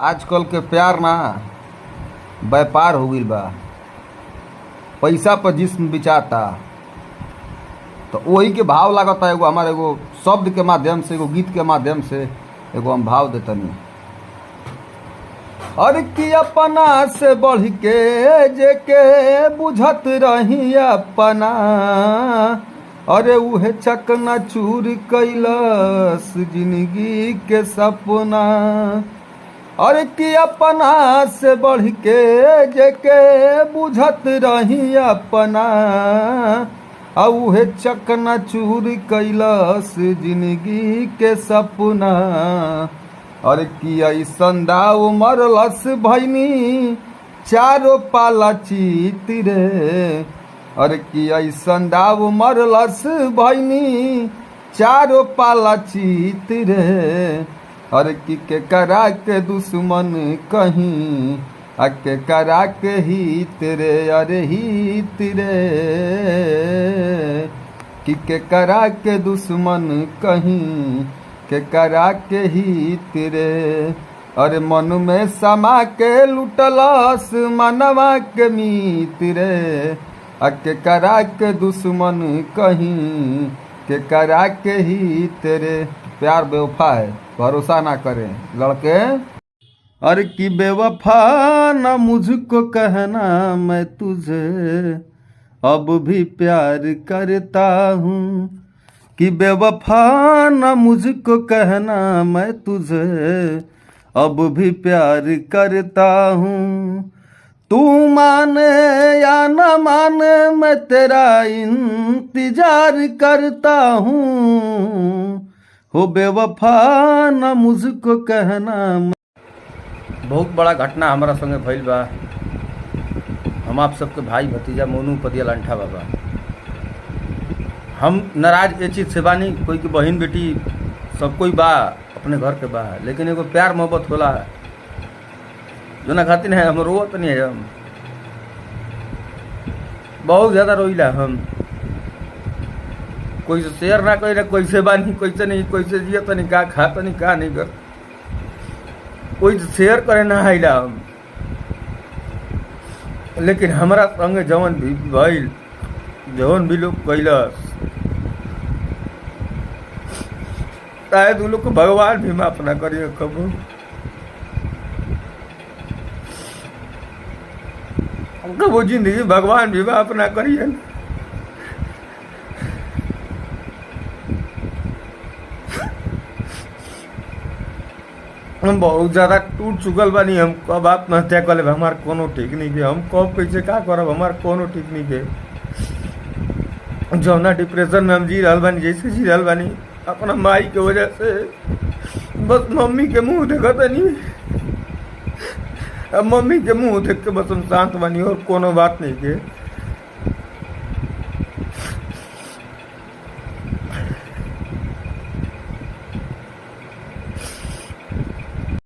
आजकल के प्यार ना व्यापार हो गईल बा। पैसा पर जिस्म बिचाता। तो वही के भाव लागता। एगो हमारे एगो शब्द के माध्यम से, एगो गीत के माध्यम से एगो हम भाव देतनी। और कि अपना से बढ़ के जेके बुझत रही अपना, अरे उहे चकना चूर कैलस जिंदगी के सपना। और कि अपना से बढ़ के जेके बुझत रही अपना, उहे चकना चूर कैलस जिंदगी के सपना। और कि ऐसन दाव मरलस भैनी चारो पाला चीत रे। और कि ऐसन दाव मरलस भैनी चारो पाला चीत रे। और कि के करा के दुश्मन कहीं, के करा के हित रे। अरे हित रे कि के करा के दुश्मन कहीं, के करा के हित रे। अरे मन में समा के लुटलस मनवा के मीत रे। के करा के दुश्मन कहीं, के करा के हित रे। प्यार बेवफा है, भरोसा ना करें लड़के। अरे कि बेवफा ना मुझको कहना, मैं तुझे अब भी प्यार करता हूँ। कि बेवफा ना मुझको कहना, मैं तुझे अब भी प्यार करता हूँ। तू माने या न माने मैं तेरा इंतजार करता हूँ। हो बेवफा ना मुझको कहना। बहुत बड़ा घटना हमारा संगे भइल बा। हम आप सबके भाई भतीजा मोनू पदिया लंठा बाबा। हम नाराज ये चीज से बानी, कोई की बहन बेटी सब कोई बा अपने घर के बा, लेकिन एगो प्यार मोहब्बत होला जो ना खातिर है। हम रोवत नहीं है, हम बहुत ज्यादा रोइला। हम कोई से शेयर ना करी, कोई से बानी, कोई से नहीं, कोई से जिया तनी का खा तनी का नहीं कर, कोई से शेयर करे ना आइला हम। लेकिन हमारा संगे जवन भी भइल, जवन भी लोग कैलस, शायद उन लोग को भगवान भी माफ ना करिए कबू। कबू जिंदगी भगवान भी माफ ना करिए। हम बहुत ज्यादा टूट चुकल बानी। हम कब आत्महत्या कर ले हमार कोनो ठीक नहीं के। हम कब कैसे का करब हमार कोनो ठीक नहीं के। जौना डिप्रेशन में हम जी रहल बानी, जैसे जी रहल बानी अपना माई के वजह से, बस मम्मी के मुंह देखत नहीं। अब मम्मी के मुंह देख के बस हम शांत बानी और कोनो बात नहीं के।